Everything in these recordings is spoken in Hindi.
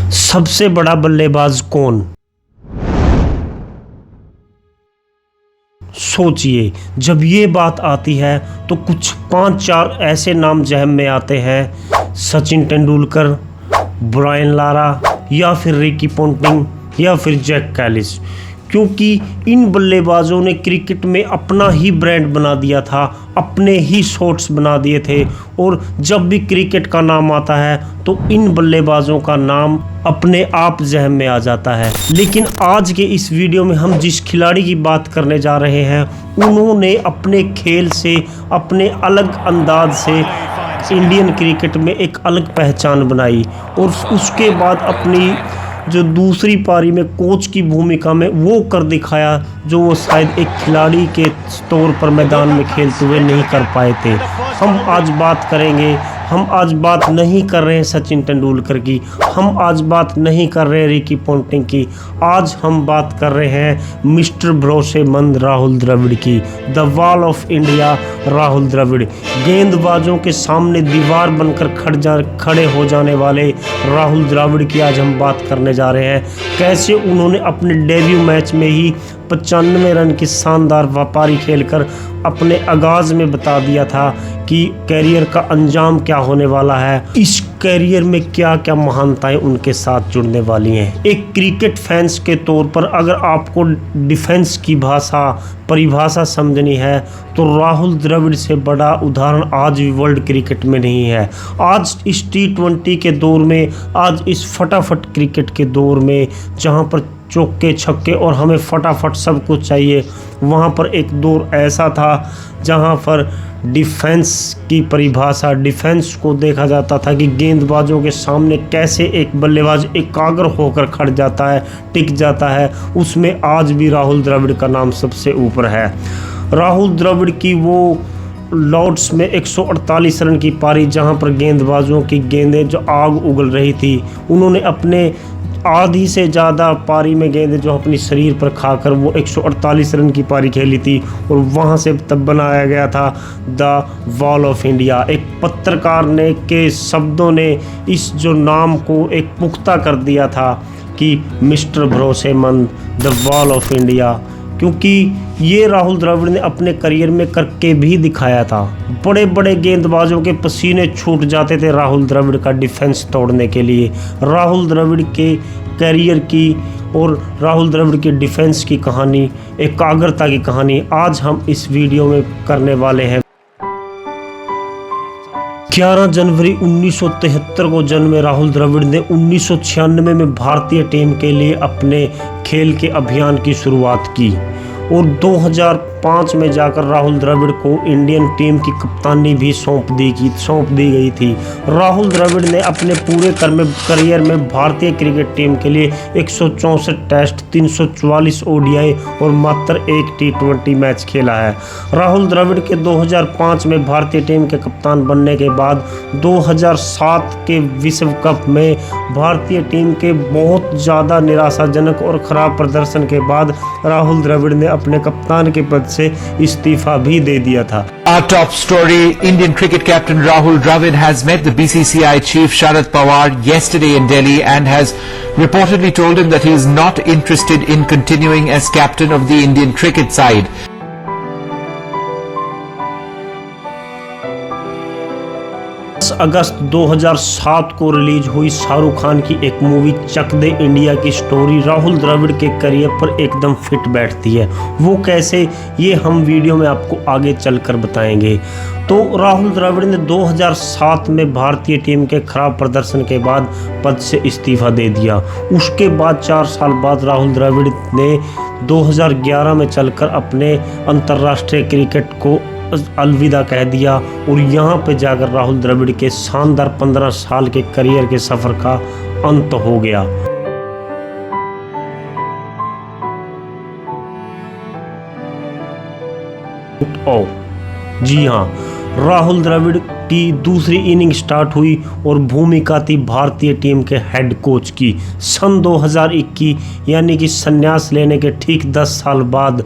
सबसे बड़ा बल्लेबाज कौन? सोचिए, जब ये बात आती है तो कुछ 5-4 ऐसे नाम जहन में आते हैं। सचिन तेंदुलकर, ब्रायन लारा, या फिर रिकी पोंटिंग, या फिर जैक कैलिस। क्योंकि इन बल्लेबाजों ने क्रिकेट में अपना ही ब्रांड बना दिया था, अपने ही शॉट्स बना दिए थे। और जब भी क्रिकेट का नाम आता है तो इन बल्लेबाजों का नाम अपने आप जहन में आ जाता है। लेकिन आज के इस वीडियो में हम जिस खिलाड़ी की बात करने जा रहे हैं, उन्होंने अपने खेल से, अपने अलग अंदाज से इंडियन क्रिकेट में एक अलग पहचान बनाई। और उसके बाद अपनी जो दूसरी पारी में कोच की भूमिका में वो कर दिखाया जो वो शायद एक खिलाड़ी के तौर पर मैदान में खेलते हुए नहीं कर पाए थे। हम आज बात करेंगे, हम आज बात नहीं कर रहे हैं सचिन तेंदुलकर की, हम आज बात नहीं कर रहे हैं रिकी पोंटिंग की, आज हम बात कर रहे हैं मिस्टर भरोसेमंद राहुल द्रविड़ की, the wall of India Rahul Dravid. गेंदबाजों के सामने दीवार बनकर खड़े हो जाने वाले राहुल द्रविड़ की आज हम बात करने जा रहे हैं। कैसे उन्होंने अपने डेब्यू मैच में ही 95 रन की शानदार पारी खेलकर अपने आगाज में बता दिया था कि कैरियर का अंजाम क्या होने वाला है, इस कैरियर में क्या क्या महानताएं उनके साथ जुड़ने वाली हैं। एक क्रिकेट फैंस के तौर पर अगर आपको डिफेंस की परिभाषा समझनी है तो राहुल द्रविड़ से बड़ा उदाहरण आज भी वर्ल्ड क्रिकेट में नहीं है। आज इस T20 के दौर में, आज इस फटाफट क्रिकेट के दौर में, जहां पर चौके छक्के और हमें फटाफट सब कुछ चाहिए, वहाँ पर एक दौर ऐसा था जहाँ पर डिफेंस की परिभाषा, डिफेंस को देखा जाता था कि गेंदबाजों के सामने कैसे एक बल्लेबाज एकाग्र होकर खड़ जाता है, टिक जाता है। उसमें आज भी राहुल द्रविड़ का नाम सबसे ऊपर है। राहुल द्रविड़ की वो लॉर्ड्स में 148 रन की पारी, जहां पर गेंदबाजों की गेंदें जो आग उगल रही थी, उन्होंने अपने आधी से ज़्यादा पारी में गेंदें जो अपनी शरीर पर खाकर वो 148 रन की पारी खेली थी। और वहाँ से तब बनाया गया था द वॉल ऑफ इंडिया। एक पत्रकार ने के शब्दों ने इस जो नाम को एक पुख्ता कर दिया था कि मिस्टर भरोसेमंद, द वॉल ऑफ इंडिया। क्योंकि ये राहुल द्रविड़ ने अपने करियर में करके भी दिखाया था। बड़े बड़े गेंदबाजों के पसीने छूट जाते थे राहुल द्रविड़ का डिफेंस तोड़ने के लिए। राहुल द्रविड़ के करियर की और राहुल द्रविड़ के डिफेंस की कहानी, एकाग्रता की कहानी आज हम इस वीडियो में करने वाले हैं। 11 जनवरी 1973 को जन्मे राहुल द्रविड़ ने 1996 में भारतीय टीम के लिए अपने खेल के अभियान की शुरुआत की और 2005 में जाकर राहुल द्रविड़ को इंडियन टीम की कप्तानी भी सौंप दी गई थी। राहुल द्रविड़ ने अपने पूरे करियर में भारतीय क्रिकेट टीम के लिए 164 टेस्ट, 344 ओडीआई और मात्र एक T20 मैच खेला है। राहुल द्रविड़ के 2005 में भारतीय टीम के कप्तान बनने के बाद 2007 के विश्व कप में भारतीय टीम के बहुत ज़्यादा निराशाजनक और ख़राब प्रदर्शन के बाद राहुल द्रविड़ ने अपने कप्तान के पद से इस्तीफा भी दे दिया था। Our top story, Indian cricket captain Rahul Dravid has met the BCCI chief Sharad Pawar yesterday in Delhi and has reportedly told him that he is not interested in continuing as captain of the Indian cricket side. अगस्त 2007 को रिलीज हुई शाहरुख खान की एक मूवी चक दे इंडिया की स्टोरी राहुल द्रविड़ के करियर पर एकदम फिट बैठती है। वो कैसे, ये हम वीडियो में आपको आगे चलकर बताएंगे। तो राहुल द्रविड़ ने 2007 में भारतीय टीम के खराब प्रदर्शन के बाद पद से इस्तीफा दे दिया। उसके बाद 4 साल बाद राहुल द्रविड़ ने 2011 में चलकर अपने अंतर्राष्ट्रीय क्रिकेट को अलविदा कह दिया और यहाँ पे जाकर राहुल द्रविड़ के शानदार 15 साल के करियर के सफ़र का अंत हो गया। जी हाँ, राहुल द्रविड़ की दूसरी इनिंग स्टार्ट हुई और भूमिका थी भारतीय टीम के हेड कोच की। सन 2021 यानी कि संन्यास लेने के ठीक 10 साल बाद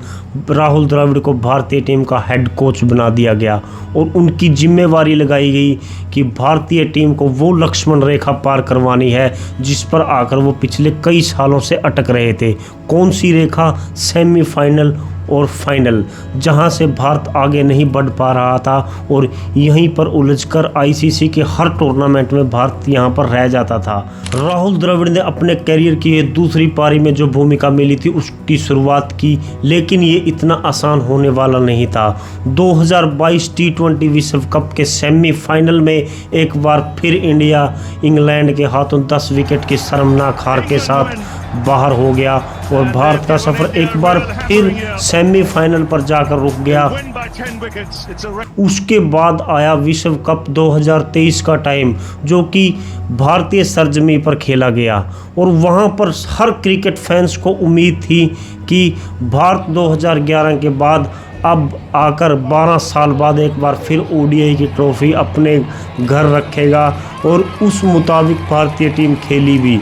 राहुल द्रविड़ को भारतीय टीम का हेड कोच बना दिया गया और उनकी जिम्मेवारी लगाई गई कि भारतीय टीम को वो लक्ष्मण रेखा पार करवानी है जिस पर आकर वो पिछले कई सालों से अटक रहे थे। कौन सी रेखा? सेमीफाइनल और फाइनल, जहां से भारत आगे नहीं बढ़ पा रहा था और यहीं पर उलझकर आईसीसी के हर टूर्नामेंट में भारत यहां पर रह जाता था। राहुल द्रविड़ ने अपने करियर की दूसरी पारी में जो भूमिका मिली थी उसकी शुरुआत की, लेकिन ये इतना आसान होने वाला नहीं था। 2022 T20 विश्व कप के सेमीफाइनल में एक बार फिर इंडिया इंग्लैंड के हाथों 10 विकेट की शर्मनाक हार के साथ बाहर हो गया और भारत का सफर एक बार फिर सेमीफाइनल पर जाकर रुक गया। उसके बाद आया विश्व कप 2023 का टाइम, जो कि भारतीय सरजमी पर खेला गया और वहां पर हर क्रिकेट फैंस को उम्मीद थी कि भारत 2011 के बाद अब आकर 12 साल बाद एक बार फिर ओडीआई की ट्रॉफी अपने घर रखेगा और उस मुताबिक भारतीय टीम खेली भी।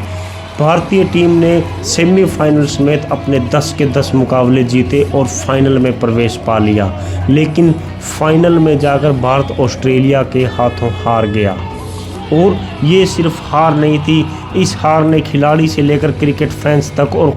भारतीय टीम ने सेमीफाइनल समेत अपने 10 के 10 मुकाबले जीते और फाइनल में प्रवेश पा लिया, लेकिन फाइनल में जाकर भारत ऑस्ट्रेलिया के हाथों हार गया। और ये सिर्फ हार नहीं थी, इस हार ने खिलाड़ी से लेकर क्रिकेट फैंस तक और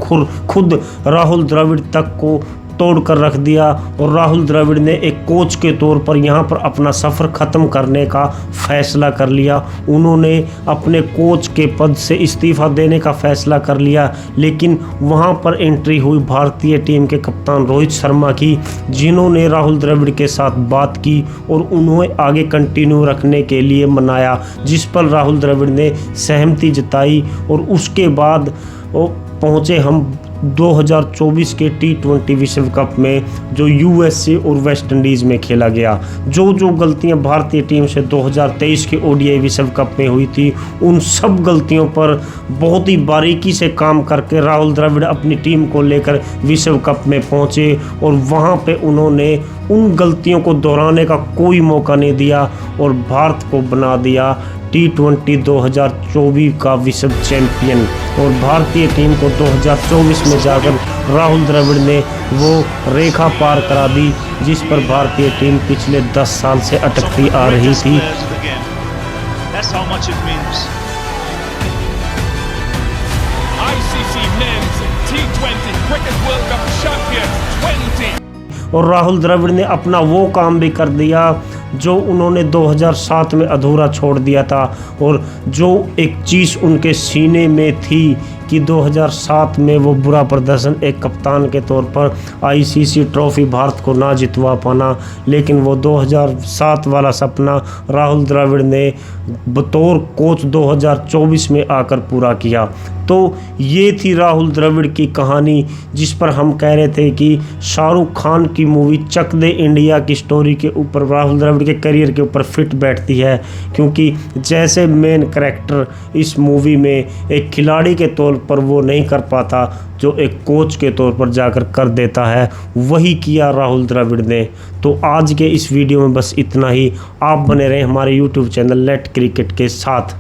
खुद राहुल द्रविड़ तक को तोड़ कर रख दिया और राहुल द्रविड़ ने एक कोच के तौर पर यहाँ पर अपना सफ़र ख़त्म करने का फैसला कर लिया। उन्होंने अपने कोच के पद से इस्तीफ़ा देने का फैसला कर लिया, लेकिन वहाँ पर एंट्री हुई भारतीय टीम के कप्तान रोहित शर्मा की, जिन्होंने राहुल द्रविड़ के साथ बात की और उन्हें आगे कंटिन्यू रखने के लिए मनाया, जिस पर राहुल द्रविड़ ने सहमति जताई और उसके बाद पहुँचे हम 2024 के T20 विश्व कप में, जो यूएसए और वेस्ट इंडीज़ में खेला गया। जो गलतियां भारतीय टीम से 2023 के ओडीआई विश्व कप में हुई थी, उन सब गलतियों पर बहुत ही बारीकी से काम करके राहुल द्रविड़ अपनी टीम को लेकर विश्व कप में पहुंचे और वहां पे उन्होंने उन गलतियों को दोहराने का कोई मौका नहीं दिया और भारत को बना दिया T20 2024 का विश्व चैंपियन। और भारतीय टीम को 2024 में जाकर राहुल द्रविड़ ने वो रेखा पार करा दी जिस पर भारतीय टीम पिछले 10 साल से अटकती आ रही थी। और राहुल द्रविड़ ने अपना वो काम भी कर दिया जो उन्होंने 2007 में अधूरा छोड़ दिया था और जो एक चीज़ उनके सीने में थी कि 2007 में वो बुरा प्रदर्शन एक कप्तान के तौर पर आईसीसी ट्रॉफी भारत को ना जितवा पाना, लेकिन वो 2007 वाला सपना राहुल द्रविड़ ने बतौर कोच 2024 में आकर पूरा किया। तो ये थी राहुल द्रविड़ की कहानी, जिस पर हम कह रहे थे कि शाहरुख खान की मूवी चक दे इंडिया की स्टोरी के ऊपर राहुल द्रविड़ के करियर के ऊपर फिट बैठती है, क्योंकि जैसे मेन कैरेक्टर इस मूवी में एक खिलाड़ी के तौर पर वो नहीं कर पाता, जो एक कोच के तौर पर जाकर कर देता है, वही किया राहुल द्रविड़ ने। तो आज के इस वीडियो में बस इतना ही। आप बने रहें हमारे YouTube चैनल लेट क्रिकेट के साथ।